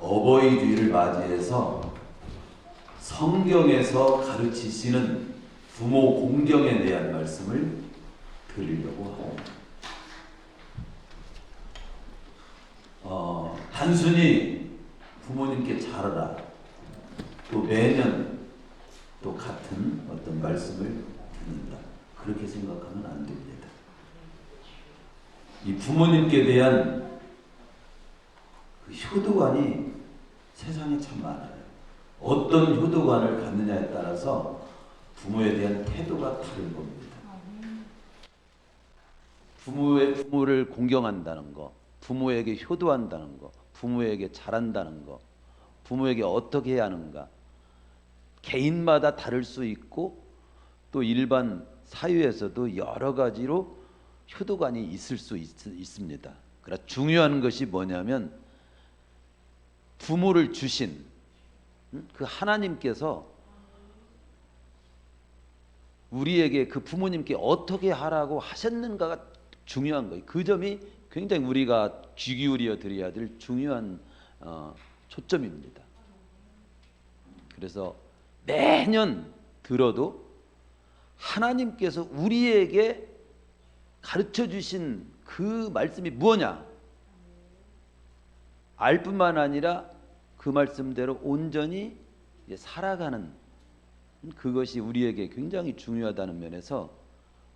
어버이주의를 맞이해서 성경에서 가르치시는 부모 공경에 대한 말씀을 드리려고 합니다. 단순히 부모님께 잘하라, 또 매년 또 같은 어떤 말씀을 듣는다, 그렇게 생각하면 안 됩니다. 이 부모님께 대한 그 효도관이 세상에 참 많아요. 어떤 효도관을 갖느냐에 따라서 부모에 대한 태도가 다른 겁니다. 부모를 공경한다는 거, 부모에게 효도한다는 거, 부모에게 잘한다는 거, 부모에게 어떻게 해야 하는가, 개인마다 다를 수 있고 또 일반 사회에서도 여러 가지로 효도관이 있을 수 있습니다. 그러나 중요한 것이 뭐냐면 부모를 주신 그 하나님께서 우리에게 그 부모님께 어떻게 하라고 하셨는가가 중요한 거예요. 그 점이 굉장히 우리가 귀 기울여 드려야 될 중요한 초점입니다. 그래서 매년 들어도 하나님께서 우리에게 가르쳐 주신 그 말씀이 무엇냐 알 뿐만 아니라 그 말씀대로 온전히 살아가는, 그것이 우리에게 굉장히 중요하다는 면에서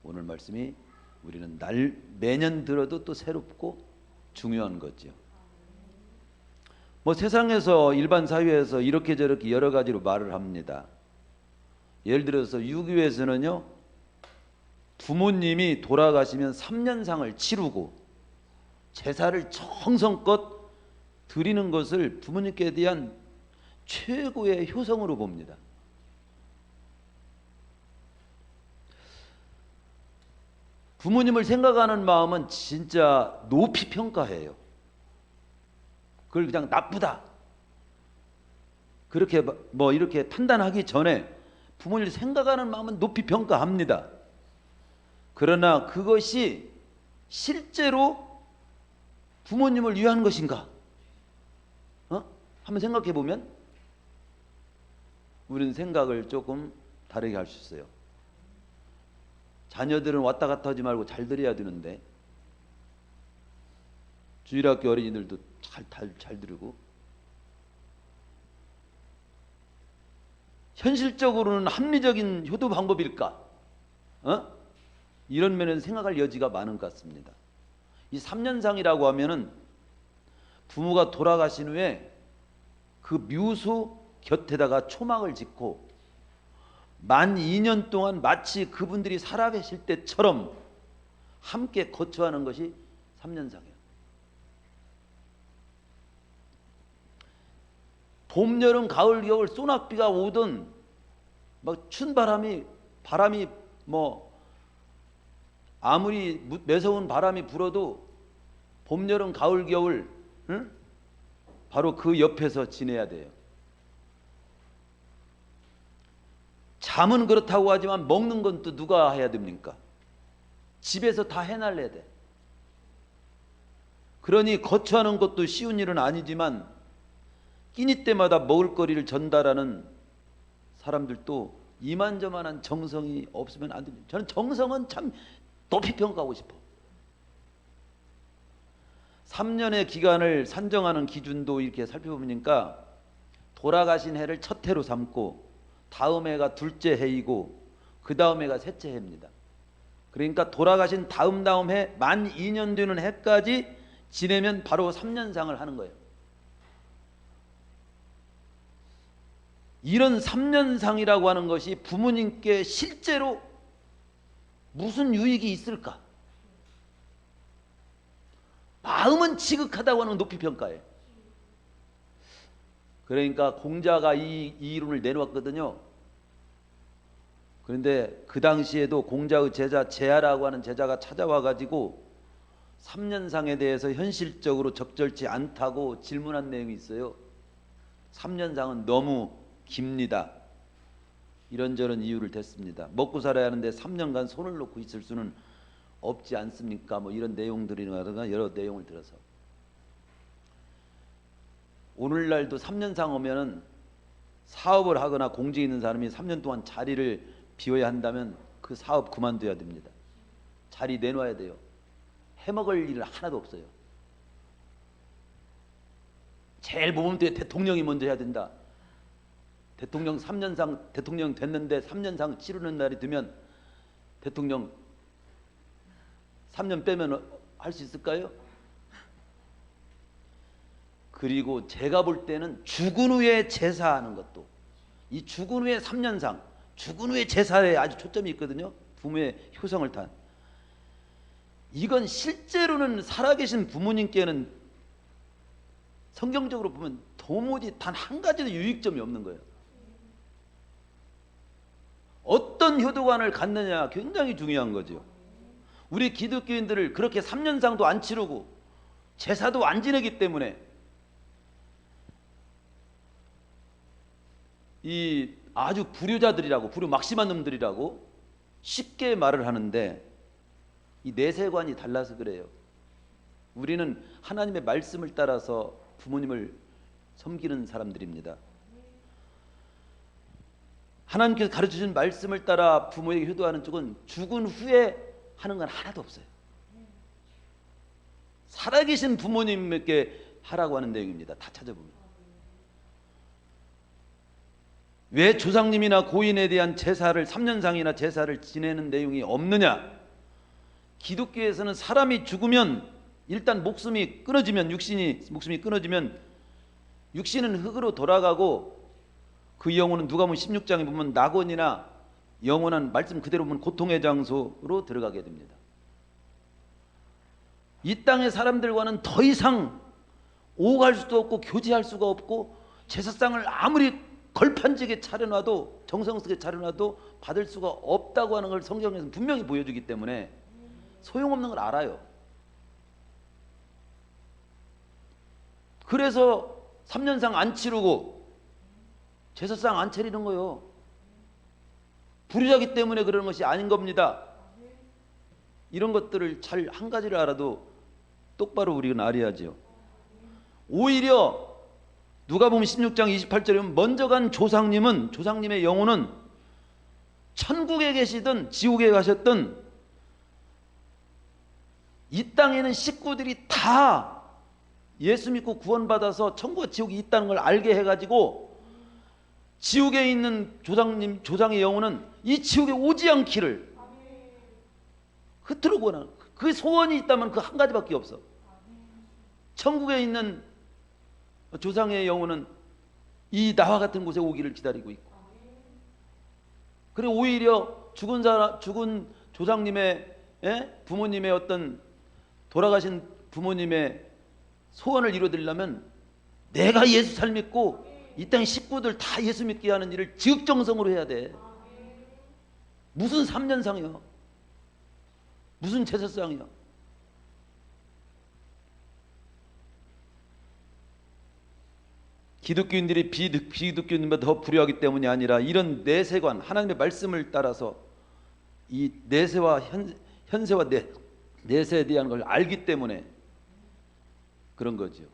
오늘 말씀이 우리는 매년 들어도 또 새롭고 중요한 거죠. 뭐 세상에서 일반 사회에서 이렇게 저렇게 여러 가지로 말을 합니다. 예를 들어서 유교에서는요, 부모님이 돌아가시면 3년상을 치르고 제사를 정성껏 드리는 것을 부모님께 대한 최고의 효성으로 봅니다. 부모님을 생각하는 마음은 진짜 높이 평가해요. 그걸 그냥 나쁘다, 그렇게 뭐 이렇게 판단하기 전에 부모님을 생각하는 마음은 높이 평가합니다. 그러나 그것이 실제로 부모님을 위한 것인가? 한번 생각해 보면 우리는 생각을 조금 다르게 할 수 있어요. 자녀들은 왔다 갔다 하지 말고 잘 들어야 되는데 주일학교 어린이들도 잘 들고, 현실적으로는 합리적인 효도 방법일까? 이런 면에서 생각할 여지가 많은 것 같습니다. 이 3년상이라고 하면은 부모가 돌아가신 후에 그 묘소 곁에다가 초막을 짓고 만 2년 동안 마치 그분들이 살아계실 때처럼 함께 거처하는 것이 3년상이에요. 봄, 여름, 가을, 겨울 소낙비가 오든 막 춘 바람이 뭐 아무리 매서운 바람이 불어도 봄, 여름, 가을, 겨울 바로 그 옆에서 지내야 돼요. 잠은 그렇다고 하지만 먹는 건 또 누가 해야 됩니까? 집에서 다 해날려야 돼. 그러니 거처하는 것도 쉬운 일은 아니지만 끼니 때마다 먹을거리를 전달하는 사람들도 이만저만한 정성이 없으면 안 됩니다. 저는 정성은 참 높이 평가하고 싶어. 3년의 기간을 산정하는 기준도 이렇게 살펴보니까 돌아가신 해를 첫 해로 삼고 다음 해가 둘째 해이고 그 다음 해가 셋째 해입니다. 그러니까 돌아가신 다음 해 만 2년 되는 해까지 지내면 바로 3년상을 하는 거예요. 이런 3년상이라고 하는 것이 부모님께 실제로 무슨 유익이 있을까? 마음은 지극하다고 하는 높이 평가해. 그러니까 공자가 이 이론을 내놓았거든요. 그런데 그 당시에도 공자의 제자 제하라고 하는 제자가 찾아와 가지고 3년상에 대해서 현실적으로 적절치 않다고 질문한 내용이 있어요. 3년상은 너무 깁니다. 이런저런 이유를 댔습니다. 먹고 살아야 하는데 3년간 손을 놓고 있을 수는 없지 않습니까? 뭐 이런 내용들이나 여러 내용을 들어서 오늘날도 3년상 오면은 사업을 하거나 공직에 있는 사람이 3년 동안 자리를 비워야 한다면 그 사업 그만둬야 됩니다. 자리 내놔야 돼요. 해먹을 일 하나도 없어요. 제일 모범적인 대통령이 먼저 해야 된다. 대통령 3년상 대통령 됐는데 3년상 치르는 날이 되면 대통령 3년 빼면 할 수 있을까요? 그리고 제가 볼 때는 죽은 후에 제사하는 것도, 이 죽은 후에 3년상, 죽은 후에 제사에 아주 초점이 있거든요. 부모의 효성을 탄. 이건 실제로는 살아계신 부모님께는 성경적으로 보면 도무지 단 한 가지도 유익점이 없는 거예요. 어떤 효도관을 갖느냐 굉장히 중요한 거죠. 우리 기독교인들을 그렇게 3년상도 안 치르고 제사도 안 지내기 때문에 이 아주 불효자들이라고, 불효 막심한 놈들이라고 쉽게 말을 하는데, 이 내세관이 달라서 그래요. 우리는 하나님의 말씀을 따라서 부모님을 섬기는 사람들입니다. 하나님께서 가르쳐주신 말씀을 따라 부모에게 효도하는 쪽은 죽은 후에 하는 건 하나도 없어요. 살아계신 부모님께 하라고 하는 내용입니다. 다 찾아보면. 왜 조상님이나 고인에 대한 제사를 3년상이나 제사를 지내는 내용이 없느냐? 기독교에서는 사람이 죽으면 일단 목숨이 끊어지면, 목숨이 끊어지면 육신은 흙으로 돌아가고 그 영혼은 누가복음 16장에 보면 낙원이나 영원한, 말씀 그대로 보면 고통의 장소로 들어가게 됩니다. 이 땅의 사람들과는 더 이상 오갈 수도 없고 교제할 수가 없고, 제사상을 아무리 걸판지게 차려놔도, 정성스럽게 차려놔도 받을 수가 없다고 하는 걸 성경에서 분명히 보여주기 때문에 소용없는 걸 알아요. 그래서 3년상 안 치르고 제사상 안 차리는 거예요. 불효자기 때문에 그러는 것이 아닌 겁니다. 이런 것들을 잘 한 가지를 알아도 똑바로 우리는 알아야죠. 오히려 누가복음 16장 28절에 보면 먼저 간 조상님의 영혼은 천국에 계시든 지옥에 가셨든 이 땅에 있는 식구들이 다 예수 믿고 구원받아서 천국과 지옥이 있다는 걸 알게 해가지고 지옥에 있는 조상의 영혼은 이 지옥에 오지 않기를 그토록 원하는, 그 소원이 있다면 그 한 가지밖에 없어. 천국에 있는 조상의 영혼은 이 나와 같은 곳에 오기를 기다리고 있고, 그래 오히려 죽은 조상님의, 부모님의 어떤 돌아가신 부모님의 소원을 이루어드리려면 내가 예수 잘 믿고 이 땅의 식구들 다 예수 믿게 하는 일을 지극정성으로 해야 돼. 무슨 3년상이야, 무슨 제사상이야. 기독교인들이 비기독교인보다 더 불효하기 때문이 아니라 이런 내세관, 하나님의 말씀을 따라서 이 내세와 현세와 내세에 대한 걸 알기 때문에 그런 거죠.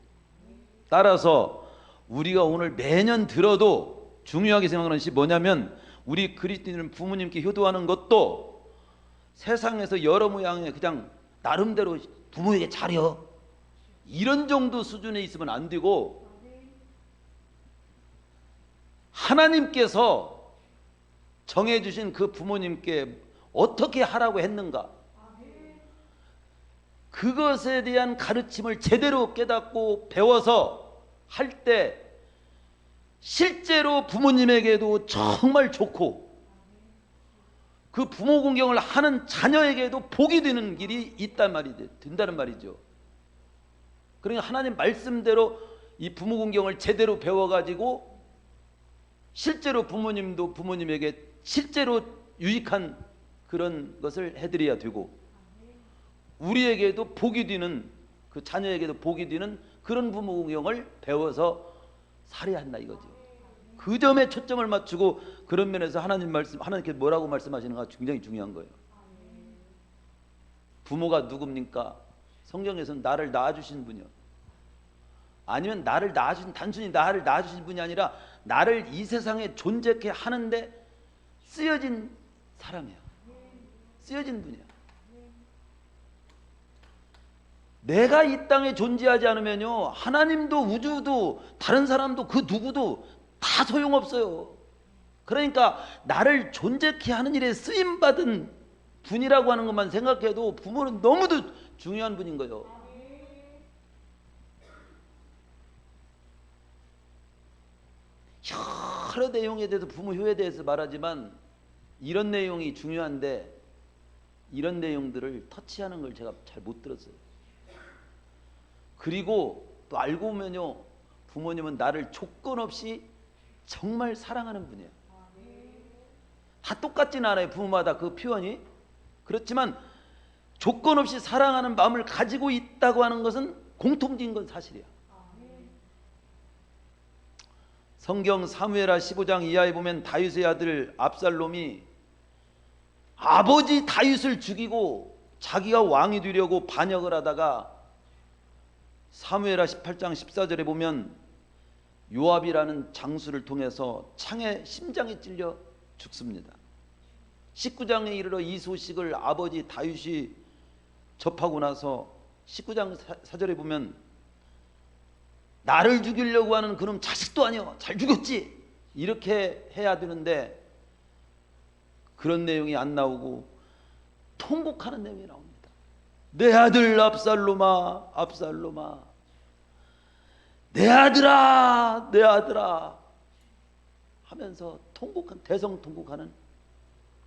따라서 우리가 오늘 매년 들어도 중요하게 생각하는 것이 뭐냐면, 우리 그리스도인은 부모님께 효도하는 것도 세상에서 여러 모양의 그냥 나름대로 부모에게 잘해, 이런 정도 수준에 있으면 안 되고, 하나님께서 정해주신 그 부모님께 어떻게 하라고 했는가, 그것에 대한 가르침을 제대로 깨닫고 배워서 할 때 실제로 부모님에게도 정말 좋고, 그 부모 공경을 하는 자녀에게도 복이 되는 길이 된다는 말이죠. 그러니까 하나님 말씀대로 이 부모 공경을 제대로 배워가지고 실제로 부모님도 부모님에게 실제로 유익한 그런 것을 해드려야 되고, 우리에게도 복이 되는, 그 자녀에게도 복이 되는 그런 부모 공경을 배워서 살아야 한다 이거죠. 그 점에 초점을 맞추고, 그런 면에서 하나님께서 뭐라고 말씀하시는가 굉장히 중요한 거예요. 부모가 누굽니까? 성경에서는 나를 낳아주신 분이요, 아니면 나를 낳아주신, 단순히 나를 낳아주신 분이 아니라 나를 이 세상에 존재케 하는데 쓰여진 사람이야. 쓰여진 분이야. 내가 이 땅에 존재하지 않으면요, 하나님도 우주도 다른 사람도 그 누구도 다 소용없어요. 그러니까 나를 존재케 하는 일에 쓰임받은 분이라고 하는 것만 생각해도 부모는 너무도 중요한 분인 거예요. 여러 내용에 대해서, 부모 효에 대해서 말하지만 이런 내용이 중요한데 이런 내용들을 터치하는 걸 제가 잘 못 들었어요. 그리고 또 알고 보면요, 부모님은 나를 조건 없이 정말 사랑하는 분이에요. 다 똑같지는 않아요, 부모마다 그 표현이. 그렇지만 조건 없이 사랑하는 마음을 가지고 있다고 하는 것은 공통적인 건 사실이야. 성경 사무엘하 15장 이하에 보면 다윗의 아들 압살롬이 아버지 다윗을 죽이고 자기가 왕이 되려고 반역을 하다가 사무엘하 18장 14절에 보면 요압이라는 장수를 통해서 창에 심장에 찔려 죽습니다. 19장에 이르러 이 소식을 아버지 다윗이 접하고 나서 19장 4절에 보면 나를 죽이려고 하는 그놈 자식도 아니여, 잘 죽였지, 이렇게 해야 되는데 그런 내용이 안 나오고 통곡하는 내용이 나옵니다. 내 아들 압살롬아, 압살롬아, 내 아들아, 내 아들아 하면서 통곡한, 대성통곡하는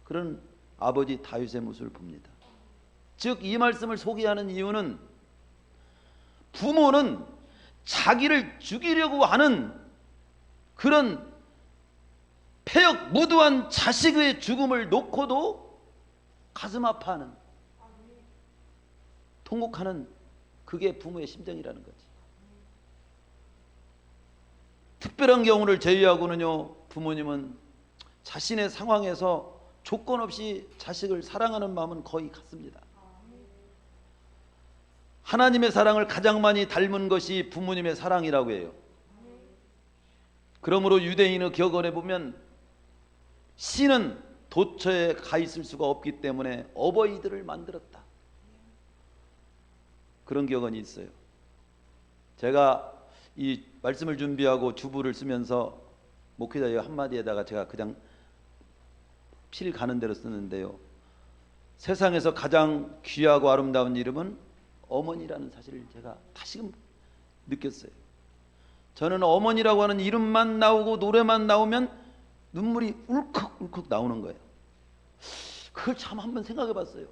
그런 아버지 다윗의 모습을 봅니다. 즉 이 말씀을 소개하는 이유는 부모는 자기를 죽이려고 하는 그런 폐역 무도한 자식의 죽음을 놓고도 가슴 아파하는, 통곡하는, 그게 부모의 심정이라는 거지. 특별한 경우를 제외하고는요, 부모님은 자신의 상황에서 조건 없이 자식을 사랑하는 마음은 거의 같습니다. 하나님의 사랑을 가장 많이 닮은 것이 부모님의 사랑이라고 해요. 그러므로 유대인의 격언에 보면 신은 도처에 가 있을 수가 없기 때문에 어버이들을 만들었다, 그런 격언이 있어요. 제가 이 말씀을 준비하고 주부를 쓰면서 목회자의 한마디에다가 제가 그냥 필 가는 대로 쓰는데요, 세상에서 가장 귀하고 아름다운 이름은 어머니라는 사실을 제가 다시금 느꼈어요. 저는 어머니라고 하는 이름만 나오고 노래만 나오면 눈물이 울컥울컥 나오는 거예요. 그걸 참 한번 생각해 봤어요.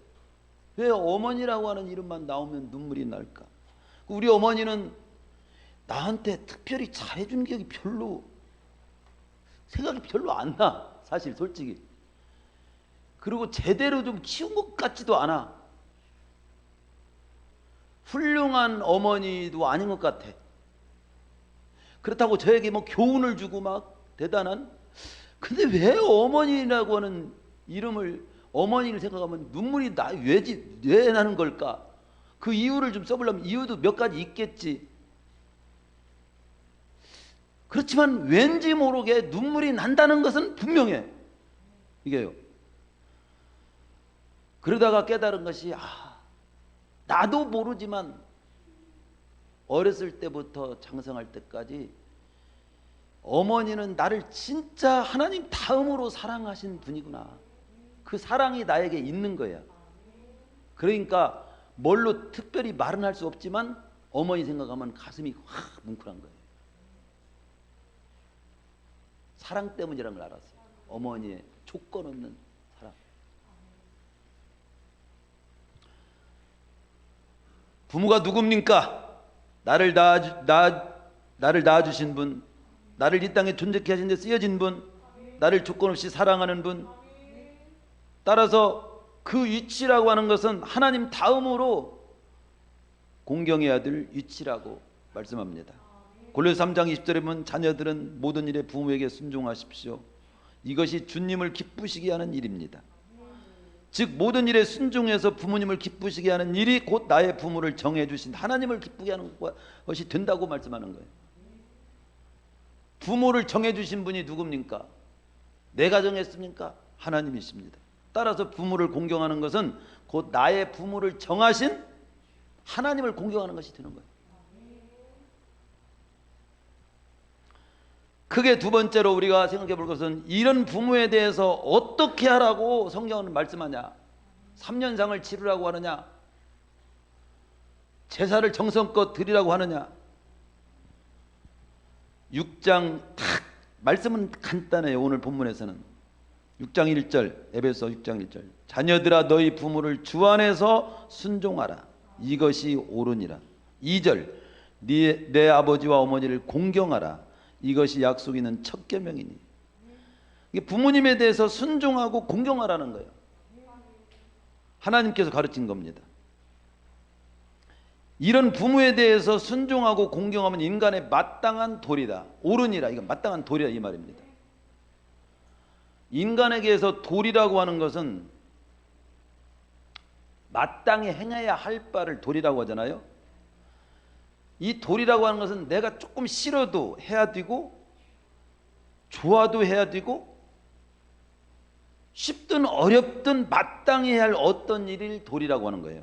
왜 어머니라고 하는 이름만 나오면 눈물이 날까? 우리 어머니는 나한테 특별히 잘해준 기억이 별로, 생각이 별로 안 나, 사실 솔직히. 그리고 제대로 좀 키운 것 같지도 않아. 훌륭한 어머니도 아닌 것 같아. 그렇다고 저에게 뭐 교훈을 주고 막 대단한, 근데 왜 어머니라고 하는 이름을, 어머니를 생각하면 눈물이 왜 나는 걸까? 그 이유를 좀 써보려면 이유도 몇 가지 있겠지. 그렇지만 왠지 모르게 눈물이 난다는 것은 분명해, 이게요. 그러다가 깨달은 것이, 나도 모르지만 어렸을 때부터 장성할 때까지 어머니는 나를 진짜 하나님 다음으로 사랑하신 분이구나. 그 사랑이 나에게 있는 거야. 그러니까 뭘로 특별히 말은 할 수 없지만 어머니 생각하면 가슴이 확 뭉클한 거예요. 사랑 때문이라는 걸 알았어요. 어머니의 조건 없는 사랑. 부모가 누굽니까? 나를 낳아주신 분, 나를 이 땅에 존재케 하신 데 쓰여진 분, 나를 조건 없이 사랑하는 분. 따라서 그 위치라고 하는 것은 하나님 다음으로 공경해야 될 위치라고 말씀합니다. 골로새 3장 20절에 보면 자녀들은 모든 일에 부모에게 순종하십시오. 이것이 주님을 기쁘시게 하는 일입니다. 즉 모든 일에 순종해서 부모님을 기쁘시게 하는 일이 곧 나의 부모를 정해주신 하나님을 기쁘게 하는 것이 된다고 말씀하는 거예요. 부모를 정해주신 분이 누굽니까? 내가 정했습니까? 하나님이십니다. 따라서 부모를 공경하는 것은 곧 나의 부모를 정하신 하나님을 공경하는 것이 되는 거예요. 크게 두 번째로 우리가 생각해 볼 것은 이런 부모에 대해서 어떻게 하라고 성경은 말씀하냐? 3년상을 치르라고 하느냐? 제사를 정성껏 드리라고 하느냐? 6장 딱 말씀은 간단해요. 오늘 본문에서는 6장 1절, 에베소 6장 1절, 자녀들아 너희 부모를 주 안에서 순종하라. 이것이 옳으니라. 2절, 내 아버지와 어머니를 공경하라. 이것이 약속 있는 첫 계명이니. 부모님에 대해서 순종하고 공경하라는 거예요. 하나님께서 가르친 겁니다. 이런 부모에 대해서 순종하고 공경하면 인간의 마땅한 도리다. 옳으니라. 이건 마땅한 도리다 이 말입니다. 인간에게서 도리라고 하는 것은 마땅히 행해야 할 바를 도리라고 하잖아요. 이 도리라고 하는 것은 내가 조금 싫어도 해야 되고 좋아도 해야 되고 쉽든 어렵든 마땅히 해야 할 어떤 일을 도리라고 하는 거예요.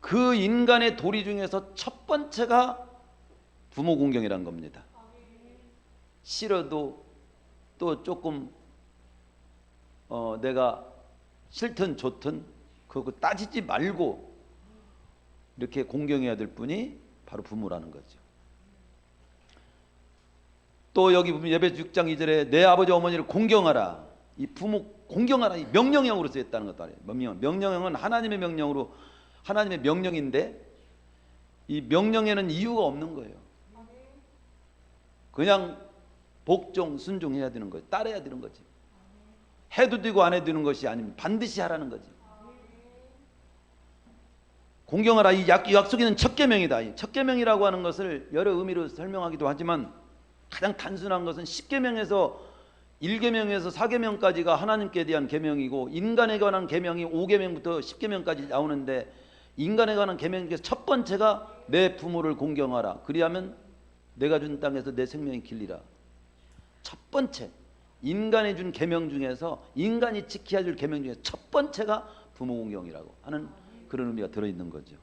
그 인간의 도리 중에서 첫 번째가 부모 공경이라는 겁니다. 싫어도 또 조금 내가 싫든 좋든 그거 따지지 말고 이렇게 공경해야 될 분이 바로 부모라는 거죠. 또 여기 보면 에베소 6장 2절에 내 아버지 어머니를 공경하라. 이 부모 공경하라. 이 명령형으로 쓰였다는 것도 아니에요. 명령형은 하나님의 명령으로 하나님의 명령인데 이 명령에는 이유가 없는 거예요. 그냥 복종 순종해야 되는 거예요. 따라야 되는 거지. 해도 되고 안 해도 되는 것이 아니면 반드시 하라는 거지. 공경하라. 이 약속에는 첫 계명이다. 첫 계명이라고 하는 것을 여러 의미로 설명하기도 하지만 가장 단순한 것은 10계명에서 1계명에서 4계명까지가 하나님께 대한 계명이고 인간에 관한 계명이 5계명부터 10계명까지 나오는데 인간에 관한 계명 중에서 첫 번째가 내 부모를 공경하라. 그리하면 내가 준 땅에서 내 생명이 길리라. 첫 번째 인간이 준 계명 중에서 인간이 지켜야 될 계명 중에서 첫 번째가 부모 공경이라고 하는 그런 의미가 들어있는 거죠.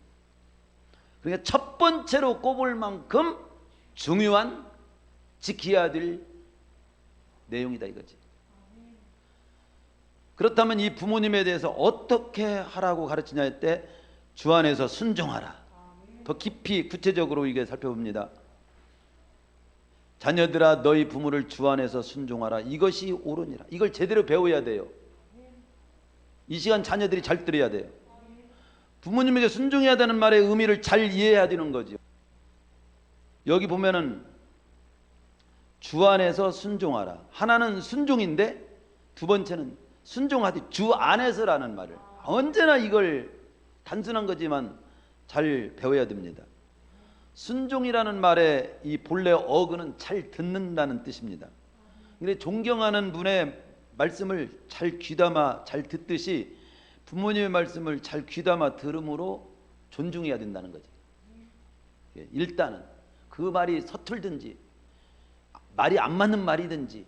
그러니까 첫 번째로 꼽을 만큼 중요한 지켜야 될 내용이다 이거지. 그렇다면 이 부모님에 대해서 어떻게 하라고 가르치냐 할 때 주 안에서 순종하라. 더 깊이 구체적으로 이게 살펴봅니다. 자녀들아 너희 부모를 주 안에서 순종하라. 이것이 옳으니라. 이걸 제대로 배워야 돼요. 이 시간 자녀들이 잘 들어야 돼요. 부모님에게 순종해야 되는 말의 의미를 잘 이해해야 되는 거죠. 여기 보면은 주 안에서 순종하라. 하나는 순종인데 두 번째는 순종하되 주 안에서라는 말을 언제나 이걸 단순한 거지만 잘 배워야 됩니다. 순종이라는 말의 이 본래 어근은 잘 듣는다는 뜻입니다. 근데 존경하는 분의 말씀을 잘 귀담아 잘 듣듯이 부모님의 말씀을 잘 귀담아 들음으로 존중해야 된다는 거죠. 일단은 그 말이 서툴든지 말이 안 맞는 말이든지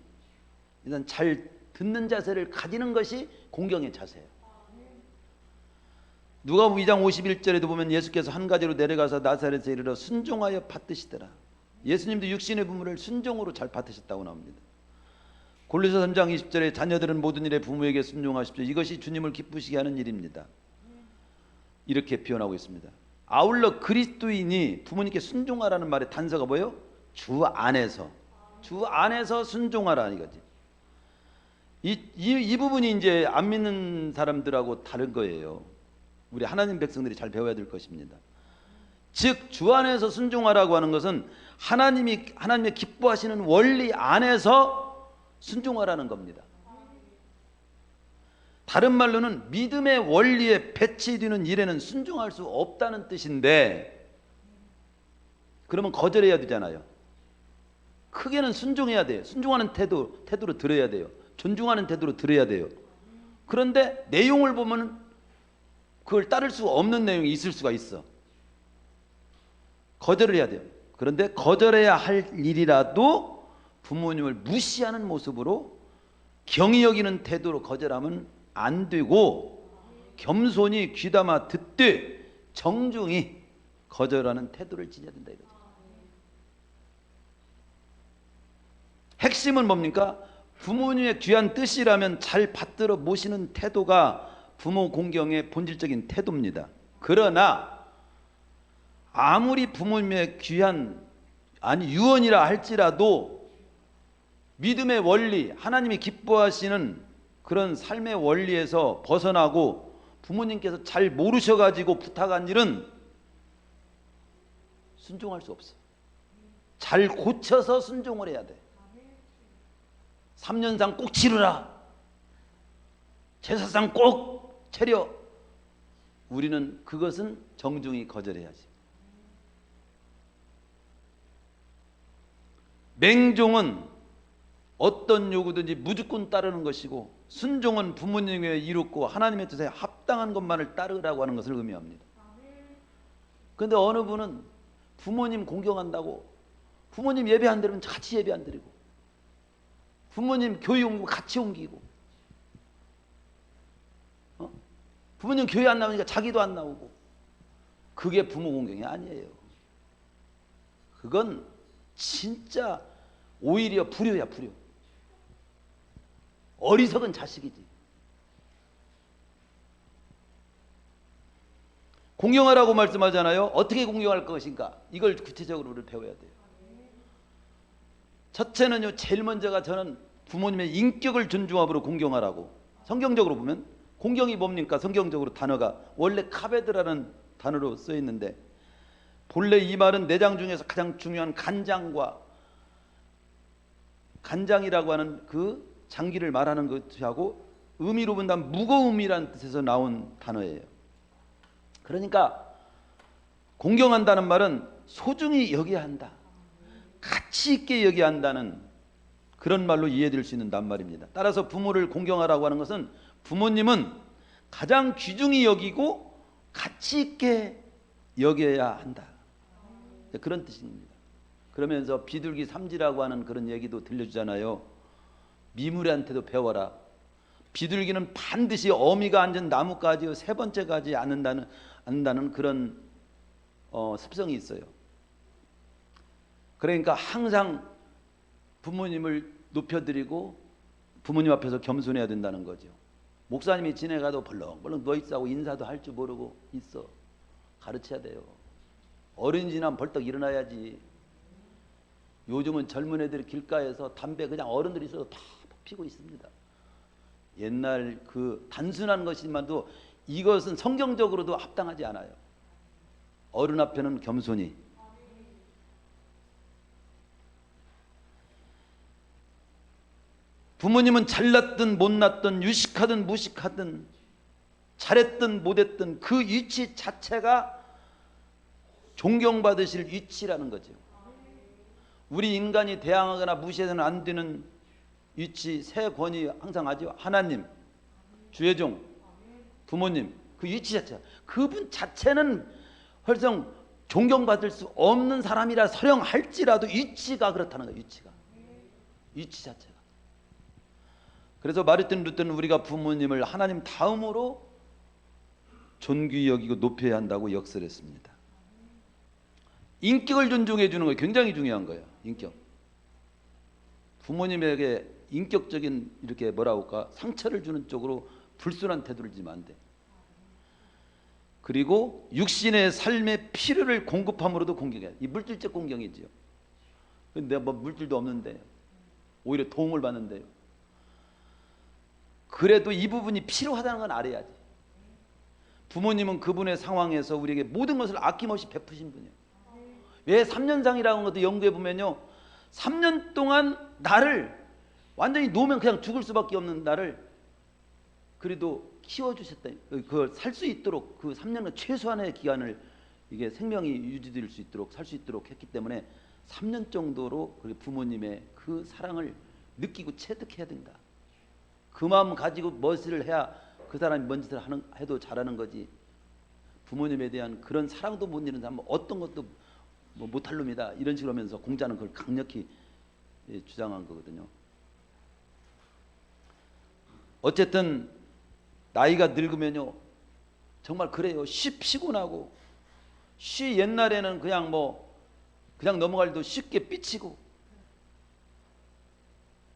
일단 잘 듣는 자세를 가지는 것이 공경의 자세예요. 누가복음 2장 51절에도 보면 예수께서 한 가지로 내려가서 나사렛에 이르러 순종하여 받드시더라. 예수님도 육신의 부모를 순종으로 잘 받으셨다고 나옵니다. 골로새 3장 20절에 자녀들은 모든 일에 부모에게 순종하십시오. 이것이 주님을 기쁘시게 하는 일입니다. 이렇게 표현하고 있습니다. 아울러 그리스도인이 부모님께 순종하라는 말의 단서가 뭐예요? 주 안에서 순종하라 이거지. 이 부분이 이제 안 믿는 사람들하고 다른 거예요. 우리 하나님 백성들이 잘 배워야 될 것입니다. 즉 주 안에서 순종하라고 하는 것은 하나님의 기뻐하시는 원리 안에서 순종하라는 겁니다. 다른 말로는 믿음의 원리에 배치되는 일에는 순종할 수 없다는 뜻인데 그러면 거절해야 되잖아요. 크게는 순종해야 돼요. 순종하는 태도로 들어야 돼요. 존중하는 태도로 들어야 돼요. 그런데 내용을 보면 그걸 따를 수 없는 내용이 있을 수가 있어. 거절을 해야 돼요. 그런데 거절해야 할 일이라도 부모님을 무시하는 모습으로 경히 여기는 태도로 거절하면 안 되고, 겸손히 귀담아 듣되 정중히 거절하는 태도를 지녀야 된다 이거죠. 핵심은 뭡니까? 부모님의 귀한 뜻이라면 잘 받들어 모시는 태도가 부모 공경의 본질적인 태도입니다. 그러나 아무리 부모님의 귀한 유언이라 할지라도 믿음의 원리, 하나님이 기뻐하시는 그런 삶의 원리에서 벗어나고 부모님께서 잘 모르셔가지고 부탁한 일은 순종할 수 없어. 잘 고쳐서 순종을 해야 돼. 3년상 꼭 치르라, 제사상 꼭 차려. 우리는 그것은 정중히 거절해야지. 맹종은 어떤 요구든지 무조건 따르는 것이고, 순종은 부모님의 이롭고 하나님의 뜻에 합당한 것만을 따르라고 하는 것을 의미합니다. 그런데 어느 분은 부모님 공경한다고 부모님 예배 안 드리면 같이 예배 안 드리고, 부모님 교회 옮기고 같이 옮기고, 부모님 교회 안 나오니까 자기도 안 나오고. 그게 부모 공경이 아니에요. 그건 진짜 오히려 불효야, 불효. 어리석은 자식이지. 공경하라고 말씀하잖아요. 어떻게 공경할 것인가? 이걸 구체적으로 우리를 배워야 돼요. 첫째는요, 제일 먼저가 저는 부모님의 인격을 존중함으로 공경하라고. 성경적으로 보면 공경이 뭡니까? 성경적으로 단어가 원래 카베드라는 단어로 써 있는데, 본래 이 말은 내장 중에서 가장 중요한 간장이라고 하는 그 장기를 말하는 것하고, 의미로 본다면 무거움이라는 뜻에서 나온 단어예요. 그러니까 공경한다는 말은 소중히 여겨야 한다, 가치 있게 여겨야 한다는 그런 말로 이해될 수 있는 낱말입니다. 따라서 부모를 공경하라고 하는 것은 부모님은 가장 귀중히 여기고 가치 있게 여겨야 한다, 그런 뜻입니다. 그러면서 비둘기 삼지라고 하는 그런 얘기도 들려주잖아요. 미물한테도 배워라. 비둘기는 반드시 어미가 앉은 나뭇가지 세 번째 가지 않는다는 그런 습성이 있어요. 그러니까 항상 부모님을 높여드리고 부모님 앞에서 겸손해야 된다는 거죠. 목사님이 지내가도 벌렁벌렁 누워있어 인사도 할 줄 모르고 있어. 가르쳐야 돼요. 어른이 지나면 벌떡 일어나야지. 요즘은 젊은 애들이 길가에서 담배 그냥 어른들이 있어도 다 피고 있습니다. 옛날 그 단순한 것이지만도 이것은 성경적으로도 합당하지 않아요. 어른 앞에는 겸손히. 부모님은 잘났든 못났든 유식하든 무식하든 잘했든 못했든 그 위치 자체가 존경받으실 위치라는 거죠. 우리 인간이 대항하거나 무시해서는 안 되는 위치 세 권이 항상 하죠. 하나님, 주의 종, 부모님, 그 위치 자체, 그분 자체는 헐성 존경받을 수 없는 사람이라 서령할지라도 위치가 그렇다는 거예요. 위치 자체가. 그래서 마르틴 루터는 우리가 부모님을 하나님 다음으로 존귀히 여기고 높여야 한다고 역설했습니다. 인격을 존중해 주는 거 굉장히 중요한 거예요. 인격. 부모님에게 인격적인 이렇게 뭐라고 할까 상처를 주는 쪽으로 불순한 태도를 지면 안 돼. 그리고 육신의 삶의 필요를 공급함으로도 공경해야 돼. 이 물질적 공경이지요. 근데 뭐 물질도 없는데 오히려 도움을 받는데요. 그래도 이 부분이 필요하다는 건 알아야지. 부모님은 그분의 상황에서 우리에게 모든 것을 아낌없이 베푸신 분이에요. 왜 3년상이라는 것도 연구해 보면요, 3년 동안 나를 완전히 놓으면 그냥 죽을 수밖에 없는 나를 그래도 키워주셨다. 그걸 살 수 있도록 그 3년간 최소한의 기간을 이게 생명이 유지될 수 있도록 살 수 있도록 했기 때문에 3년 정도로 부모님의 그 사랑을 느끼고 체득해야 된다. 그 마음 가지고 무엇을 해야 그 사람이 뭔 짓을 해도 잘하는 거지. 부모님에 대한 그런 사랑도 못 이루는 사람, 어떤 것도 뭐 못할 놈이다 이런 식으로 하면서 공자는 그걸 강력히 주장한 거거든요. 어쨌든 나이가 늙으면요 정말 그래요. 쉬 피곤하고, 쉬 옛날에는 그냥 그냥 넘어갈도 쉽게 삐치고,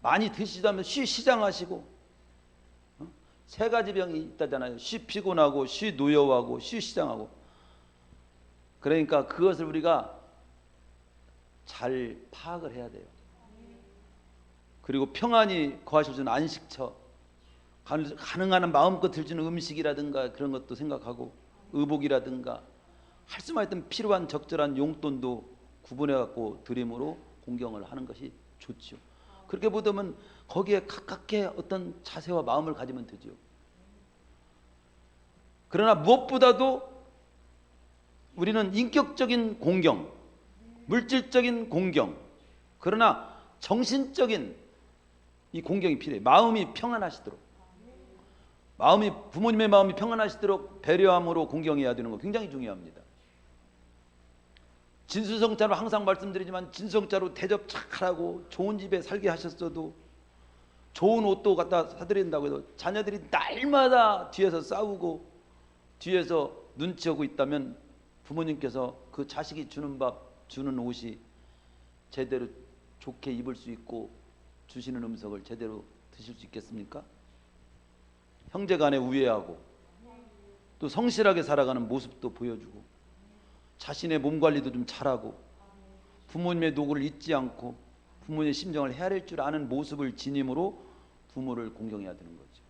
많이 드시다 하면 쉬 시장하시고, 세 가지 병이 있다잖아요. 쉬 피곤하고, 쉬 노여워하고, 쉬 시장하고. 그러니까 그것을 우리가 잘 파악을 해야 돼요. 그리고 평안히 거하실 수 있는 안식처, 가능한 마음껏 들 수 있는 음식이라든가 그런 것도 생각하고, 의복이라든가 할 수만 있던 필요한 적절한 용돈도 구분해 갖고 드림으로 공경을 하는 것이 좋죠. 그렇게 보다면 거기에 가깝게 어떤 자세와 마음을 가지면 되죠. 그러나 무엇보다도 우리는 인격적인 공경, 물질적인 공경, 그러나 정신적인 이 공경이 필요해요. 마음이 평안하시도록, 부모님의 마음이 평안하시도록 배려함으로 공경해야 되는 거 굉장히 중요합니다. 진수성찬으로 항상 말씀드리지만, 진수성찬으로 대접 착하고 좋은 집에 살게 하셨어도, 좋은 옷도 갖다 사드린다고 해도 자녀들이 날마다 뒤에서 싸우고 뒤에서 눈치하고 있다면 부모님께서 그 자식이 주는 밥, 주는 옷이 제대로 좋게 입을 수 있고 주시는 음식을 제대로 드실 수 있겠습니까? 형제간에 우애하고 또 성실하게 살아가는 모습도 보여주고, 자신의 몸 관리도 좀 잘하고, 부모님의 노고를 잊지 않고 부모님의 심정을 헤아릴 줄 아는 모습을 지님으로 부모를 공경해야 되는 거죠.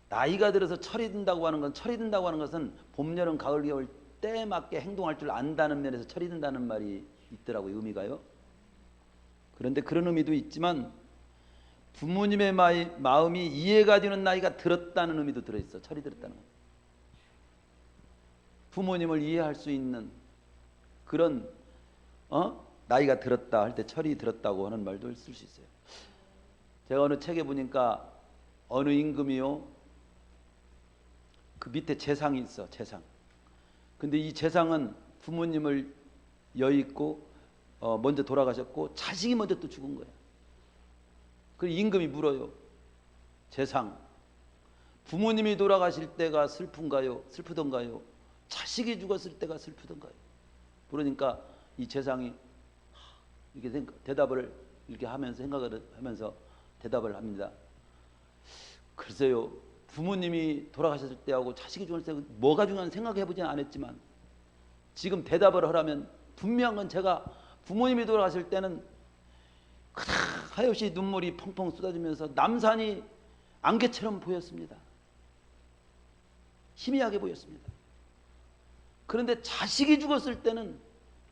나이가 들어서 철이 든다고 하는 것은 봄, 여름, 가을, 겨울 때에 맞게 행동할 줄 안다는 면에서 철이 든다는 말이 있더라고요. 의미가요. 그런데 그런 의미도 있지만 부모님의 마음이 이해가 되는 나이가 들었다는 의미도 들어있어. 철이 들었다는 거. 부모님을 이해할 수 있는 그런 나이가 들었다 할 때 철이 들었다고 하는 말도 쓸 수 있어요. 제가 어느 책에 보니까 어느 임금이요, 그 밑에 재상이 있어. 재상. 근데 이 재상은 부모님을 여의고 먼저 돌아가셨고 자식이 먼저 또 죽은 거예요. 그 임금이 물어요. 재상, 부모님이 돌아가실 때가 슬프던가요? 자식이 죽었을 때가 슬프던가요? 그러니까 이 재상이 이렇게 대답을 이렇게 하면서 생각을 하면서 대답을 합니다. 글쎄요, 부모님이 돌아가셨을 때하고 자식이 죽었을 때 뭐가 중요한지 생각해보지는 않았지만 지금 대답을 하라면 분명한 건 제가 부모님이 돌아가실 때는 하염없이 눈물이 펑펑 쏟아지면서 남산이 안개처럼 보였습니다. 희미하게 보였습니다. 그런데 자식이 죽었을 때는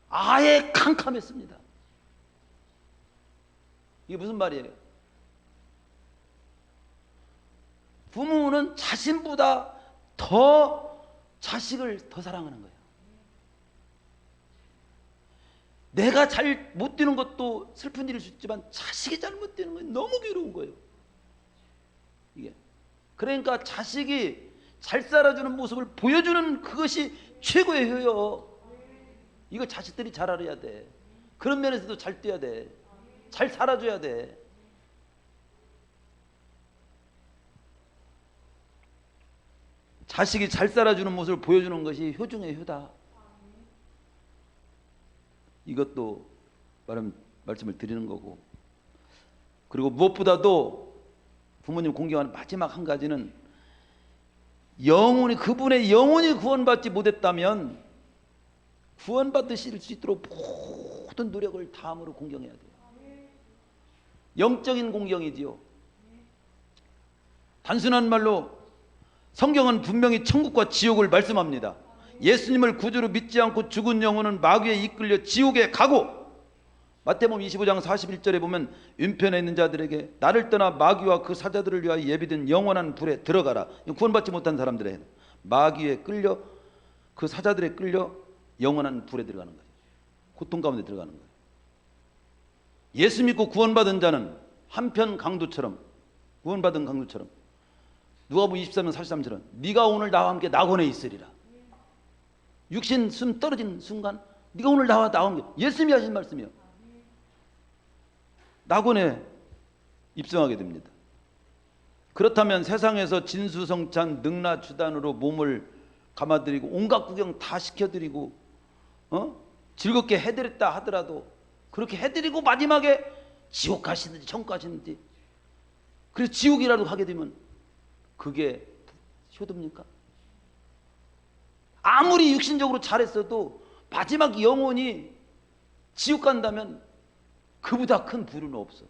아예 캄캄했습니다. 이게 무슨 말이에요? 부모는 자신보다 더 자식을 더 사랑하는 거예요. 내가 잘 못 되는 것도 슬픈 일일 수 있지만 자식이 잘 못 되는 건 너무 괴로운 거예요. 이게. 그러니까 자식이 잘 살아주는 모습을 보여주는 그것이 최고의 효요. 이걸 자식들이 잘 알아야 돼. 그런 면에서도 잘 뛰어야 돼. 잘 살아줘야 돼. 자식이 잘 살아주는 모습을 보여주는 것이 효 중의 효다. 이것도 말씀을 드리는 거고, 그리고 무엇보다도 부모님 공경하는 마지막 한 가지는 그분의 영혼이 구원받지 못했다면 구원받으실 수 있도록 모든 노력을 다함으로 공경해야 돼요. 영적인 공경이지요. 단순한 말로 성경은 분명히 천국과 지옥을 말씀합니다. 예수님을 구주로 믿지 않고 죽은 영혼은 마귀에 이끌려 지옥에 가고, 마태복음 25장 41절에 보면 윈편에 있는 자들에게 나를 떠나 마귀와 그 사자들을 위하여 예비된 영원한 불에 들어가라. 구원받지 못한 사람들의 마귀에 끌려, 그 사자들에 끌려 영원한 불에 들어가는 거예요. 고통 가운데 들어가는 거예요. 예수 믿고 구원받은 자는 한편 강도처럼, 구원받은 강도처럼, 누가복음 23장 43절은 네가 오늘 나와 함께 낙원에 있으리라. 육신 숨 떨어지는 순간 네가 오늘 나와 함께, 예수님이 하신 말씀이요, 낙원에 입성하게 됩니다. 그렇다면 세상에서 진수성찬 능라주단으로 몸을 감아드리고 온갖 구경 다 시켜드리고 즐겁게 해드렸다 하더라도, 그렇게 해드리고 마지막에 지옥 가시는지 천국 가시는지, 그래서 지옥이라도 가게 되면 그게 효도입니까? 아무리 육신적으로 잘했어도 마지막 영혼이 지옥 간다면 그보다 큰 부류는 없어.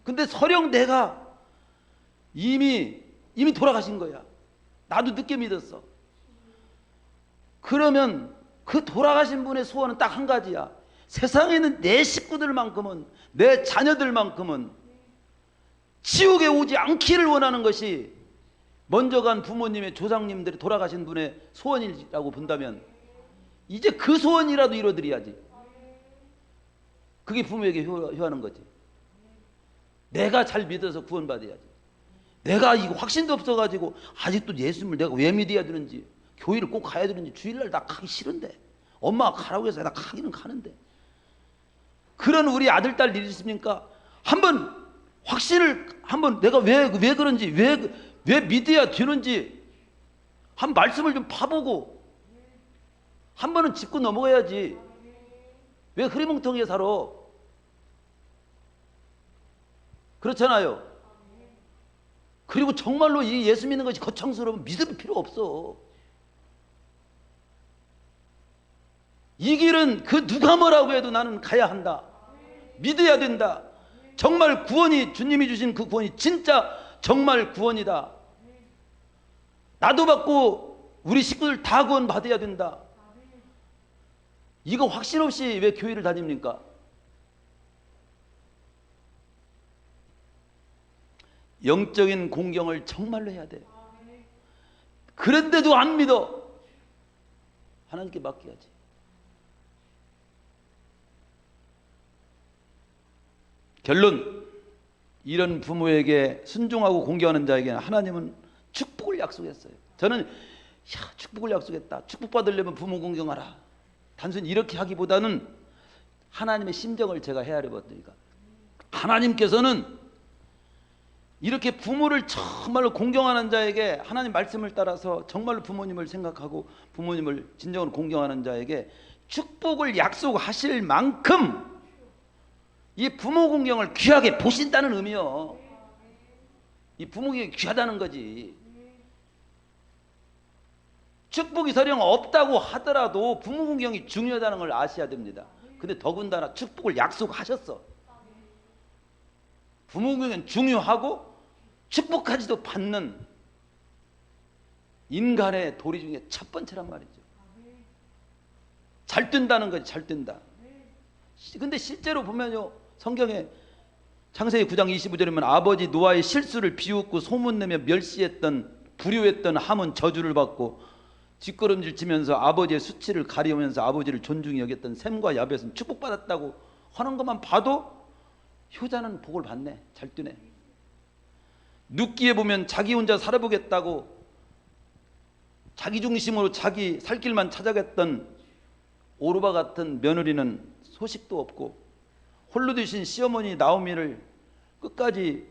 근데 설령 내가 이미 돌아가신 거야, 나도 늦게 믿었어, 그러면 그 돌아가신 분의 소원은 딱 한 가지야. 세상에 있는 내 식구들만큼은, 내 자녀들만큼은 지옥에 오지 않기를 원하는 것이 먼저 간 부모님의 조상님들이 돌아가신 분의 소원이라고 본다면 이제 그 소원이라도 이뤄드려야지. 그게 부모에게 효하는 거지. 내가 잘 믿어서 구원받아야지. 내가 이거 확신도 없어가지고 아직도 예수님을 내가 왜 믿어야 되는지, 교회를 꼭 가야 되는지, 주일날 나 가기 싫은데 엄마가 가라고 해서 나 가기는 가는데, 그런 우리 아들 딸 일이 있습니까? 한번 확신을, 한번 내가 왜 그런지, 왜 믿어야 되는지 한 말씀을 좀 파보고 한 번은 짚고 넘어가야지. 왜 흐리멍텅이에 살아? 그렇잖아요. 그리고 정말로 이 예수 믿는 것이 거창스러우면 믿을 필요 없어. 이 길은 그 누가 뭐라고 해도 나는 가야 한다. 믿어야 된다. 정말 구원이, 주님이 주신 그 구원이 진짜 정말 구원이다. 나도 받고 우리 식구들 다 구원 받아야 된다. 이거 확신 없이 왜 교회를 다닙니까? 영적인 공경을 정말로 해야 돼. 그런데도 안 믿어. 하나님께 맡겨야지. 결론, 이런 부모에게 순종하고 공경하는 자에게는 하나님은 축복을 약속했어요. 저는 축복을 약속했다, 축복받으려면 부모 공경하라, 단순히 이렇게 하기보다는 하나님의 심정을 제가 헤아려 봤으니까, 하나님께서는 이렇게 부모를 정말로 공경하는 자에게, 하나님 말씀을 따라서 정말로 부모님을 생각하고 부모님을 진정으로 공경하는 자에게 축복을 약속하실 만큼 이 부모 공경을 귀하게 보신다는 의미요. 이 부모 공경이 귀하다는 거지. 축복이 설령 없다고 하더라도 부모 공경이 중요하다는 걸 아셔야 됩니다. 근데 더군다나 축복을 약속하셨어. 부모 공경은 중요하고 축복까지도 받는 인간의 도리 중에 첫 번째란 말이죠. 잘 된다는 거지, 잘 된다. 근데 실제로 보면요, 성경에 창세기 9장 25절에 보면 아버지 노아의 실수를 비웃고 소문내며 멸시했던, 불효했던 함은 저주를 받고, 뒷걸음질 치면서 아버지의 수치를 가리우면서 아버지를 존중히 여겼던 셈과 야벳은 축복받았다고 하는 것만 봐도 효자는 복을 받네, 잘 되네. 눕기에 보면 자기 혼자 살아보겠다고 자기 중심으로 자기 살 길만 찾아갔던 오르바 같은 며느리는 소식도 없고, 홀로 되신 시어머니 나오미를 끝까지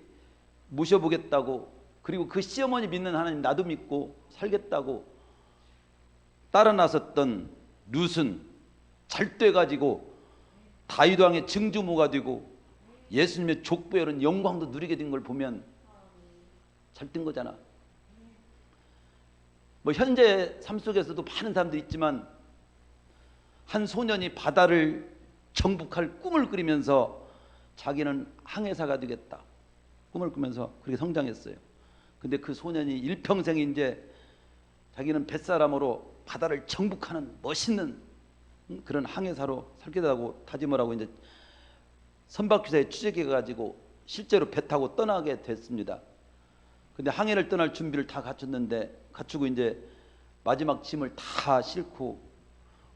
모셔보겠다고, 그리고 그 시어머니 믿는 하나님 나도 믿고 살겠다고 따라 나섰던 룻은 잘 돼가지고 다윗 왕의 증조모가 되고 예수님의 족보에 이런 영광도 누리게 된 걸 보면 잘 된 거잖아. 뭐 현재 삶 속에서도 많은 사람들이 있지만, 한 소년이 바다를 정복할 꿈을 꾸리면서 자기는 항해사가 되겠다 꿈을 꾸면서 그렇게 성장했어요. 근데 그 소년이 일평생 이제 자기는 뱃사람으로 바다를 정복하는 멋있는 그런 항해사로 살겠다고 다짐을 하고 이제 선박기사에 취직해 가지고 실제로 배 타고 떠나게 됐습니다. 근데 항해를 떠날 준비를 다 갖추고 이제 마지막 짐을 다 싣고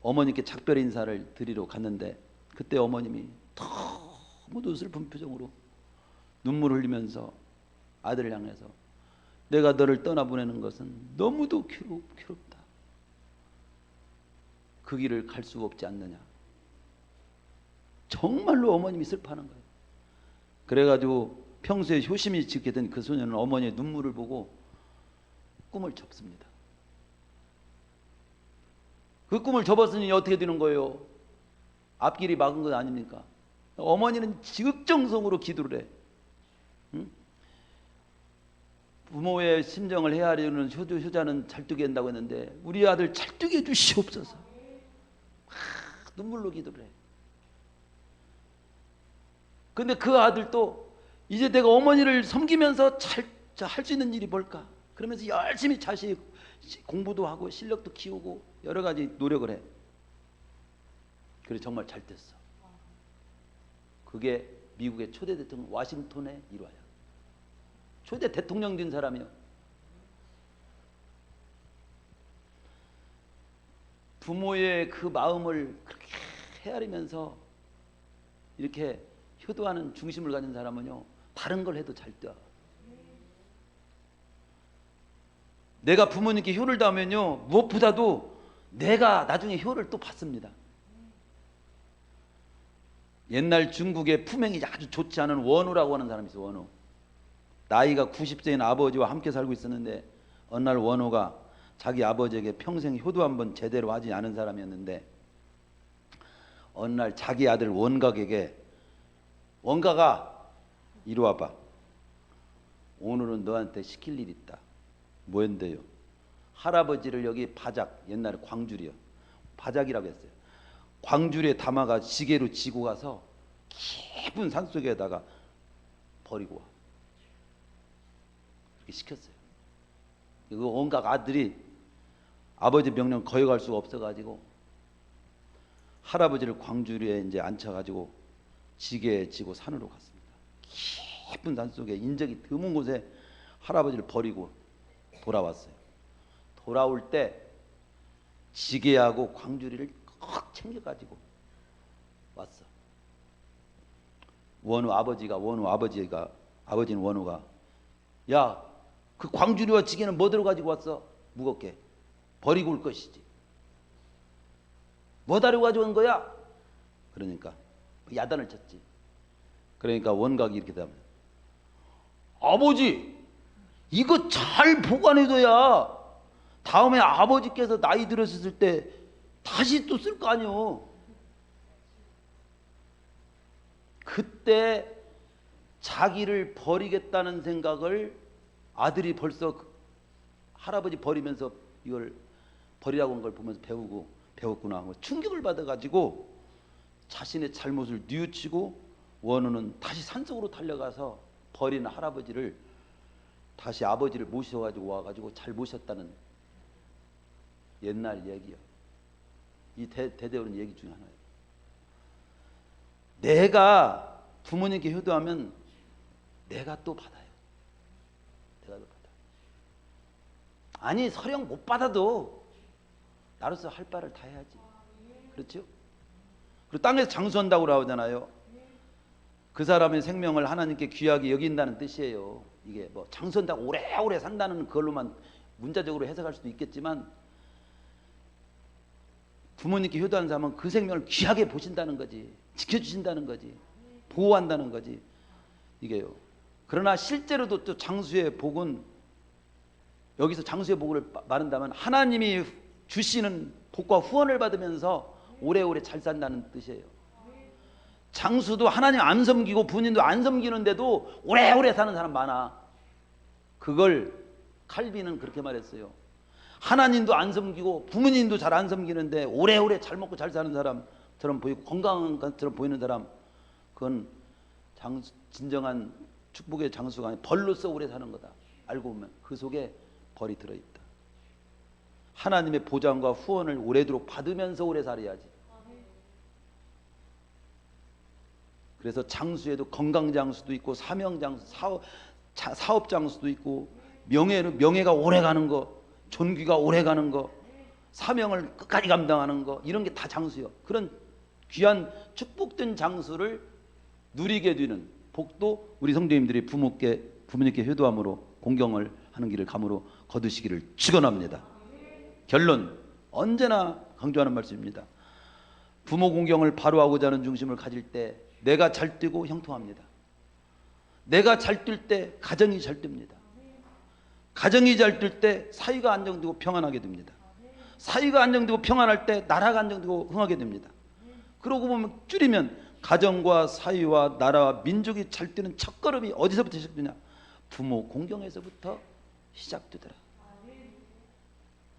어머니께 작별 인사를 드리러 갔는데, 그때 어머님이 너무 슬픈 표정으로 눈물 흘리면서 아들을 향해서 내가 너를 떠나보내는 것은 너무도 괴롭다. 그 길을 갈 수 없지 않느냐. 정말로 어머님이 슬퍼하는 거예요. 그래가지고 평소에 효심이 짓게 된 그 소녀는 어머니의 눈물을 보고 꿈을 접습니다. 그 꿈을 접었으니 어떻게 되는 거예요? 앞길이 막은 것 아닙니까? 어머니는 지극정성으로 기도를 해. 응? 부모의 심정을 헤아리는 효자는 찰뜨게 한다고 했는데 우리 아들 찰뜨게 해 주시옵소서. 눈물로 기도를 해. 근데 그 아들도 이제 내가 어머니를 섬기면서 할 수 있는 일이 뭘까? 그러면서 열심히 자식 공부도 하고 실력도 키우고 여러 가지 노력을 해. 그래 정말 잘 됐어. 그게 미국의 초대 대통령 워싱턴의 일화야. 초대 대통령 된 사람이요. 부모의 그 마음을 그렇게 헤아리면서 이렇게 효도하는 중심을 가진 사람은요, 다른 걸 해도 잘 돼. 내가 부모님께 효를 다하면요, 무엇보다도 내가 나중에 효를 또 받습니다. 옛날 중국의 품행이 아주 좋지 않은 원우라고 하는 사람이 있어. 원우. 나이가 90세인 아버지와 함께 살고 있었는데 어느 날 원우가 자기 아버지에게 평생 효도 한번 제대로 하지 않은 사람이었는데 어느 날 자기 아들 원각에게 원각아 이리 와봐. 오늘은 너한테 시킬 일이 있다. 뭐였는데요? 할아버지를 여기 바작, 옛날에 광주리요. 바작이라고 했어요. 광주리에 담아가 지게로 지고 가서 깊은 산속에다가 버리고 와. 그렇게 시켰어요. 그 온갖 아들이 아버지 명령 거역할 수가 없어가지고 할아버지를 광주리에 이제 앉혀가지고 지게에 지고 산으로 갔습니다. 깊은 산속에 인적이 드문 곳에 할아버지를 버리고 돌아왔어요. 돌아올 때 지게하고 광주리를 꼭 챙겨가지고 왔어. 아버지는 원우가 야, 그 광주리와 지게는 뭐대로 가지고 왔어? 무겁게 버리고 올 것이지. 뭐다로 가져온 거야? 그러니까 야단을 쳤지. 그러니까 원각이 이렇게 되면 아버지 이거 잘 보관해둬야 다음에 아버지께서 나이 들었을 때 다시 또 쓸 거 아니요. 그때 자기를 버리겠다는 생각을 아들이 벌써 할아버지 버리면서 이걸 버리라고 한 걸 보면서 배웠구나 하고 충격을 받아가지고 자신의 잘못을 뉘우치고 원우는 다시 산속으로 달려가서 버린 할아버지를 다시 아버지를 모셔가지고 와가지고 잘 모셨다는 옛날 얘기요. 이 대대 오는 얘기 중에 하나예요. 내가 부모님께 효도하면 내가 또 받아요. 내가 또 받아. 아니 서령 못 받아도 나로서 할 바를 다 해야지. 그렇죠? 그리고 땅에서 장수한다고 나오잖아요. 그 사람의 생명을 하나님께 귀하게 여긴다는 뜻이에요. 이게 뭐 장수한다고 오래오래 산다는 그걸로만 문자적으로 해석할 수도 있겠지만 부모님께 효도하는 사람은 그 생명을 귀하게 보신다는 거지. 지켜주신다는 거지. 보호한다는 거지. 이게요. 그러나 실제로도 또 장수의 복은 여기서 장수의 복을 말한다면 하나님이 주시는 복과 후원을 받으면서 오래오래 잘 산다는 뜻이에요. 장수도 하나님 안 섬기고 부모님도 안 섬기는데도 오래오래 사는 사람 많아. 그걸 칼빈은 그렇게 말했어요. 하나님도 안 섬기고 부모님도 잘 안 섬기는데 오래오래 잘 먹고 잘 사는 사람처럼 보이고 건강한 것처럼 보이는 사람, 그건 진정한 축복의 장수가 아니라 벌로서 오래 사는 거다. 알고 보면 그 속에 벌이 들어있다. 하나님의 보장과 후원을 오래도록 받으면서 오래 살아야지. 그래서 장수에도 건강장수도 있고 사명장수, 사업장수도 있고 명예가 오래가는 거, 존귀가 오래가는 거, 사명을 끝까지 감당하는 거, 이런 게 다 장수요. 그런 귀한 축복된 장수를 누리게 되는 복도 우리 성도님들이 부모님께 효도함으로 공경을 하는 길을 감으로 거두시기를 축원합니다. 결론, 언제나 강조하는 말씀입니다. 부모 공경을 바로 하고자 하는 중심을 가질 때 내가 잘 뛰고 형통합니다. 내가 잘 뛸 때 가정이 잘 뜁니다. 가정이 잘 뛸 때 사회가 안정되고 평안하게 됩니다. 사회가 안정되고 평안할 때 나라가 안정되고 흥하게 됩니다. 그러고 보면 줄이면 가정과 사회와 나라와 민족이 잘 뛰는 첫걸음이 어디서부터 시작되냐? 부모 공경에서부터 시작되더라.